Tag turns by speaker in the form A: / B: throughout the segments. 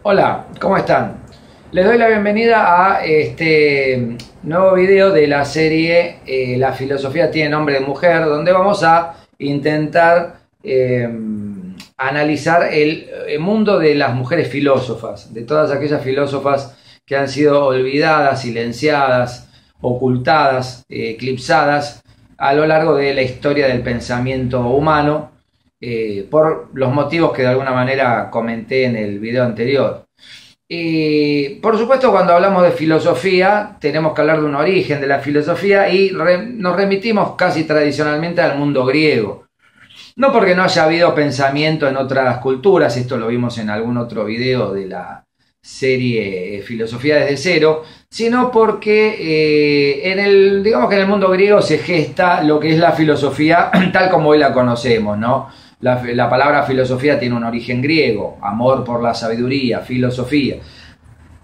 A: Hola, ¿cómo están? Les doy la bienvenida a este nuevo video de la serie La filosofía tiene nombre de mujer, donde vamos a intentar analizar el mundo de las mujeres filósofas, de todas aquellas filósofas que han sido olvidadas, silenciadas, ocultadas, eclipsadas a lo largo de la historia del pensamiento humano, por los motivos que de alguna manera comenté en el video anterior. Y por supuesto, cuando hablamos de filosofía tenemos que hablar de un origen de la filosofía y nos remitimos casi tradicionalmente al mundo griego. No porque no haya habido pensamiento en otras culturas, esto lo vimos en algún otro video de la serie Filosofía desde cero, sino porque digamos que en el mundo griego se gesta lo que es la filosofía tal como hoy la conocemos, ¿no? La palabra filosofía tiene un origen griego, amor por la sabiduría, filosofía.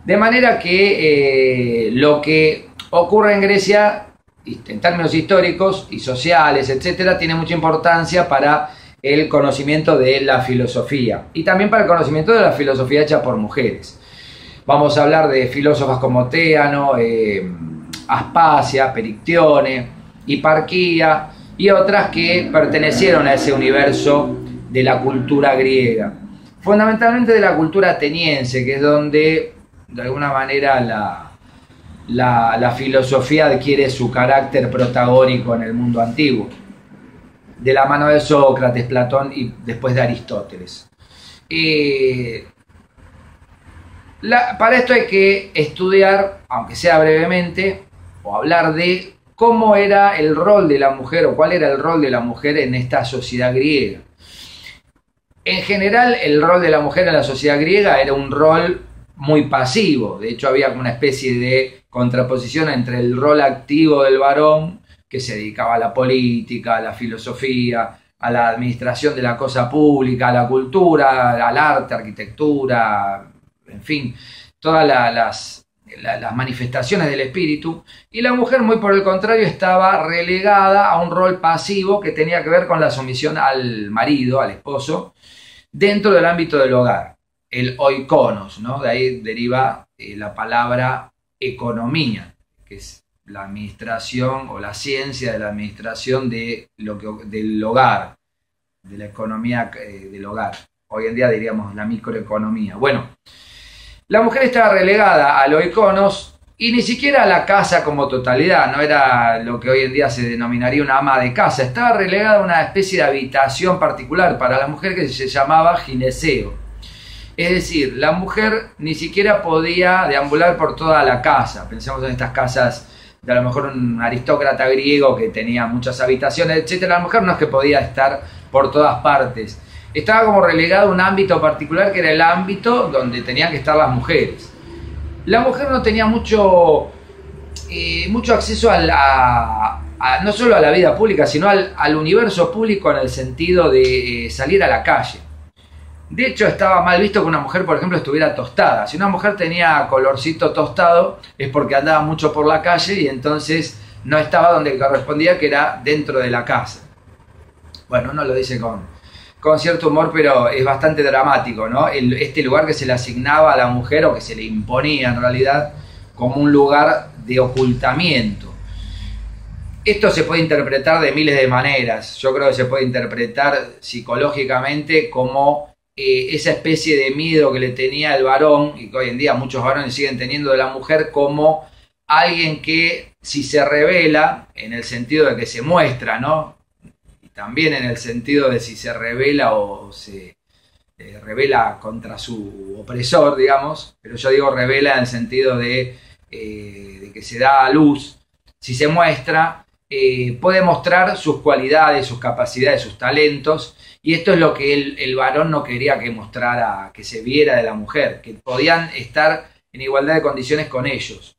A: De manera que lo que ocurre en Grecia, en términos históricos y sociales, etcétera, tiene mucha importancia para el conocimiento de la filosofía y también para el conocimiento de la filosofía hecha por mujeres. Vamos a hablar de filósofas como Téano, Aspasia, Perictione, Hiparquía y otras que pertenecieron a ese universo de la cultura griega. Fundamentalmente de la cultura ateniense, que es donde de alguna manera la filosofía adquiere su carácter protagónico en el mundo antiguo, de la mano de Sócrates, Platón y después de Aristóteles. Para esto hay que estudiar, aunque sea brevemente, o hablar de cómo era el rol de la mujer o cuál era el rol de la mujer en esta sociedad griega. En general, el rol de la mujer en la sociedad griega era un rol muy pasivo. De hecho, había una especie de contraposición entre el rol activo del varón, que se dedicaba a la política, a la filosofía, a la administración de la cosa pública, a la cultura, al arte, arquitectura, en fin, todas las manifestaciones del espíritu, y la mujer, muy por el contrario, estaba relegada a un rol pasivo que tenía que ver con la sumisión al marido, al esposo, dentro del ámbito del hogar, el oikonos, ¿no? De ahí deriva la palabra economía, que es la administración o la ciencia de la administración del hogar, de la economía del hogar. Hoy en día diríamos la microeconomía. Bueno, la mujer estaba relegada al oikonos y ni siquiera a la casa como totalidad, no era lo que hoy en día se denominaría una ama de casa, estaba relegada a una especie de habitación particular para la mujer que se llamaba gineceo. Es decir, la mujer ni siquiera podía deambular por toda la casa. Pensemos en estas casas de a lo mejor un aristócrata griego que tenía muchas habitaciones, etcétera. La mujer no es que podía estar por todas partes. Estaba como relegado a un ámbito particular que era el ámbito donde tenían que estar las mujeres. La mujer no tenía mucho acceso no solo a la vida pública, sino al universo público en el sentido de salir a la calle. De hecho, estaba mal visto que una mujer, por ejemplo, estuviera tostada. Si una mujer tenía colorcito tostado es porque andaba mucho por la calle y entonces no estaba donde correspondía, que era dentro de la casa. Bueno, uno lo dice con cierto humor, pero es bastante dramático, ¿no? Este lugar que se le asignaba a la mujer, o que se le imponía en realidad, como un lugar de ocultamiento. Esto se puede interpretar de miles de maneras. Yo creo que se puede interpretar psicológicamente como esa especie de miedo que le tenía el varón, y que hoy en día muchos varones siguen teniendo, de la mujer, como alguien que, si se revela, en el sentido de que se muestra, ¿no? También en el sentido de si se revela o se revela contra su opresor, digamos, pero yo digo revela en el sentido de que se da a luz, si se muestra, puede mostrar sus cualidades, sus capacidades, sus talentos, y esto es lo que el varón no quería que mostrara, que se viera de la mujer, que podían estar en igualdad de condiciones con ellos.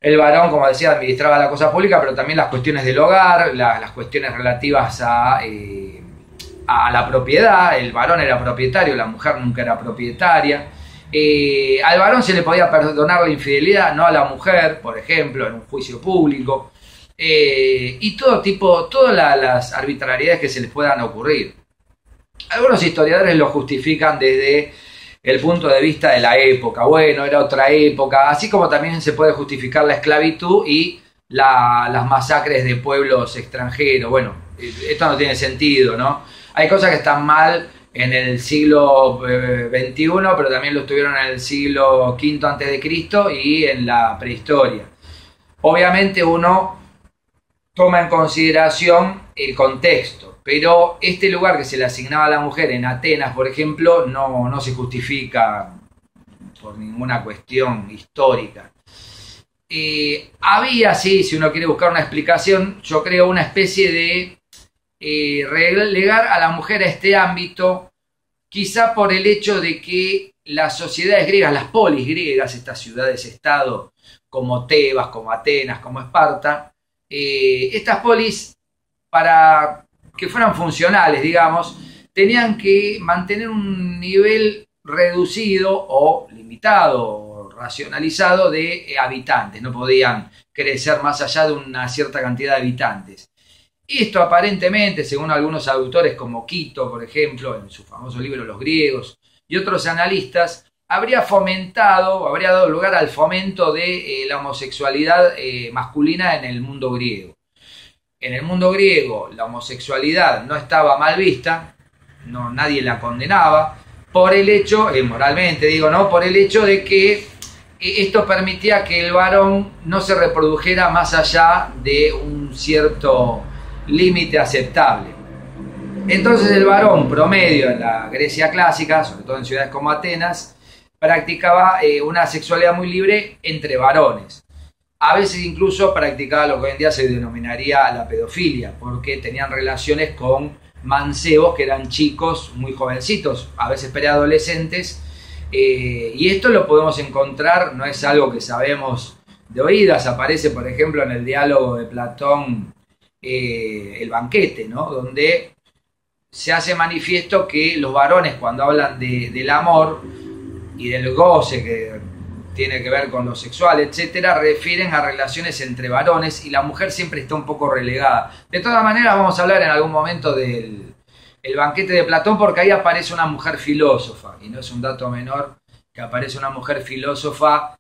A: El varón, como decía, administraba la cosa pública, pero también las cuestiones del hogar, las cuestiones relativas a la propiedad. El varón era propietario, la mujer nunca era propietaria. Al varón se le podía perdonar la infidelidad, no a la mujer, por ejemplo, en un juicio público. Y todas las arbitrariedades que se les puedan ocurrir. Algunos historiadores lo justifican desde el punto de vista de la época. Bueno, era otra época, así como también se puede justificar la esclavitud y las masacres de pueblos extranjeros. Bueno, esto no tiene sentido, ¿no? Hay cosas que están mal en el siglo XXI, pero también lo estuvieron en el siglo V antes de Cristo y en la prehistoria. Obviamente uno toma en consideración el contexto, pero este lugar que se le asignaba a la mujer en Atenas, por ejemplo, no se justifica por ninguna cuestión histórica. Había, sí, si uno quiere buscar una explicación, yo creo una especie de relegar a la mujer a este ámbito, quizá por el hecho de que las sociedades griegas, las polis griegas, estas ciudades-estado como Tebas, como Atenas, como Esparta, estas polis, para que fueran funcionales, digamos, tenían que mantener un nivel reducido o limitado o racionalizado de habitantes, no podían crecer más allá de una cierta cantidad de habitantes. Esto aparentemente, según algunos autores como Quito, por ejemplo, en su famoso libro Los griegos, y otros analistas, habría dado lugar al fomento de la homosexualidad masculina en el mundo griego. En el mundo griego la homosexualidad no estaba mal vista, nadie la condenaba, por el hecho, moralmente digo, ¿no? Por el hecho de que esto permitía que el varón no se reprodujera más allá de un cierto límite aceptable. Entonces el varón promedio en la Grecia clásica, sobre todo en ciudades como Atenas, practicaba una sexualidad muy libre entre varones. A veces incluso practicaba lo que hoy en día se denominaría la pedofilia, porque tenían relaciones con mancebos que eran chicos muy jovencitos, a veces preadolescentes, y esto lo podemos encontrar, no es algo que sabemos de oídas, aparece por ejemplo en el diálogo de Platón, el banquete, ¿no? Donde se hace manifiesto que los varones, cuando hablan del amor y del goce que tiene que ver con lo sexual, etcétera, refieren a relaciones entre varones y la mujer siempre está un poco relegada. De todas maneras, vamos a hablar en algún momento del banquete de Platón, porque ahí aparece una mujer filósofa, y no es un dato menor que aparece una mujer filósofa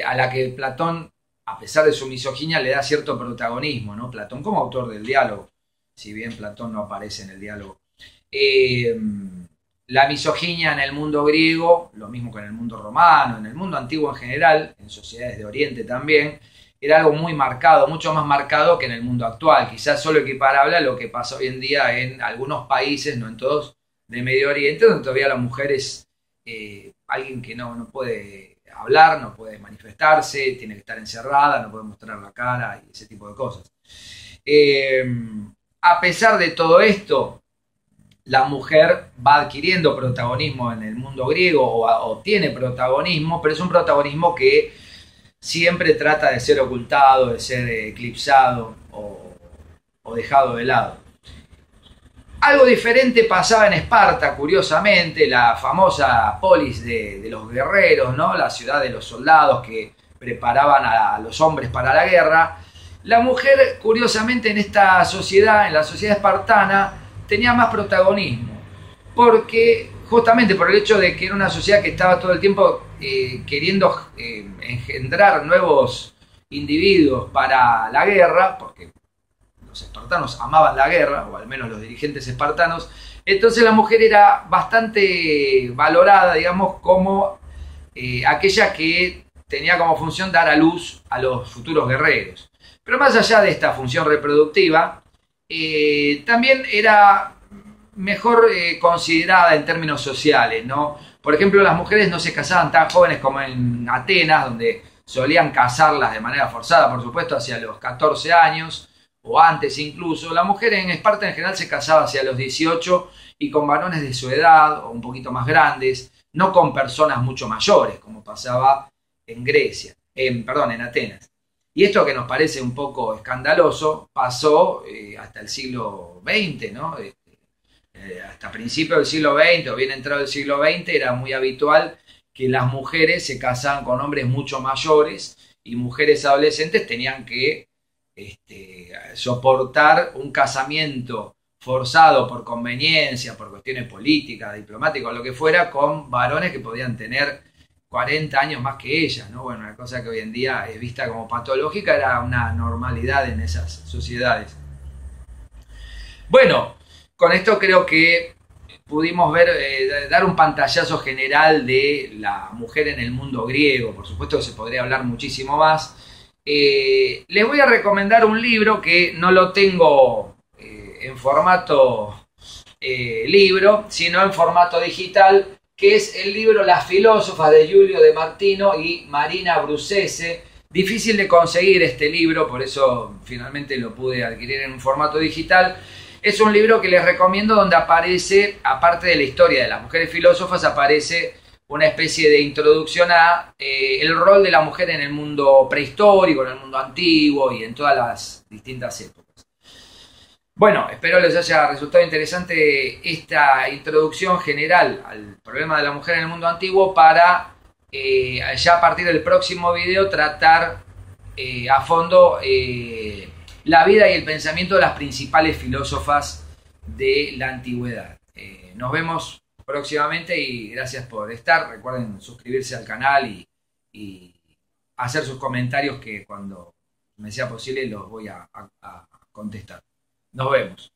A: a la que Platón, a pesar de su misoginia, le da cierto protagonismo, ¿no? Platón como autor del diálogo, si bien Platón no aparece en el diálogo. La misoginia en el mundo griego, lo mismo que en el mundo romano, en el mundo antiguo en general, en sociedades de Oriente también, era algo muy marcado, mucho más marcado que en el mundo actual. Quizás solo equiparable a lo que pasa hoy en día en algunos países, no en todos, de Medio Oriente, donde todavía la mujer es alguien que no puede hablar, no puede manifestarse, tiene que estar encerrada, no puede mostrar la cara y ese tipo de cosas. A pesar de todo esto, la mujer va adquiriendo protagonismo en el mundo griego o tiene protagonismo, pero es un protagonismo que siempre trata de ser ocultado, de ser eclipsado o dejado de lado. Algo diferente pasaba en Esparta, curiosamente, la famosa polis de los guerreros, ¿no? La ciudad de los soldados que preparaban a los hombres para la guerra. La mujer, curiosamente, en esta sociedad, en la sociedad espartana, tenía más protagonismo, porque justamente por el hecho de que era una sociedad que estaba todo el tiempo queriendo engendrar nuevos individuos para la guerra, porque los espartanos amaban la guerra, o al menos los dirigentes espartanos, entonces la mujer era bastante valorada, digamos, como aquella que tenía como función dar a luz a los futuros guerreros. Pero más allá de esta función reproductiva, también era mejor considerada en términos sociales, ¿no? Por ejemplo, las mujeres no se casaban tan jóvenes como en Atenas, donde solían casarlas de manera forzada, por supuesto, hacia los 14 años, o antes incluso. La mujer en Esparta en general se casaba hacia los 18 y con varones de su edad, o un poquito más grandes, no con personas mucho mayores, como pasaba en en Atenas. Y esto que nos parece un poco escandaloso pasó hasta el siglo XX, ¿no? Hasta principios del siglo XX o bien entrado el siglo XX era muy habitual que las mujeres se casaban con hombres mucho mayores y mujeres adolescentes tenían que soportar un casamiento forzado por conveniencia, por cuestiones políticas, diplomáticas, lo que fuera, con varones que podían tener 40 años más que ellas, ¿no? Bueno, una cosa que hoy en día es vista como patológica, era una normalidad en esas sociedades. Bueno, con esto creo que pudimos ver, dar un pantallazo general de la mujer en el mundo griego. Por supuesto que se podría hablar muchísimo más. Les voy a recomendar un libro que no lo tengo en formato libro, sino en formato digital, que es el libro Las filósofas de Giulio de Martino y Marina Bruzzese. Difícil de conseguir este libro, por eso finalmente lo pude adquirir en un formato digital. Es un libro que les recomiendo donde aparece, aparte de la historia de las mujeres filósofas, aparece una especie de introducción a el rol de la mujer en el mundo prehistórico, en el mundo antiguo y en todas las distintas épocas. Bueno, espero les haya resultado interesante esta introducción general al problema de la mujer en el mundo antiguo para ya a partir del próximo video tratar a fondo la vida y el pensamiento de las principales filósofas de la antigüedad. Nos vemos próximamente y gracias por estar. Recuerden suscribirse al canal y hacer sus comentarios que cuando me sea posible los voy a contestar. Nos vemos.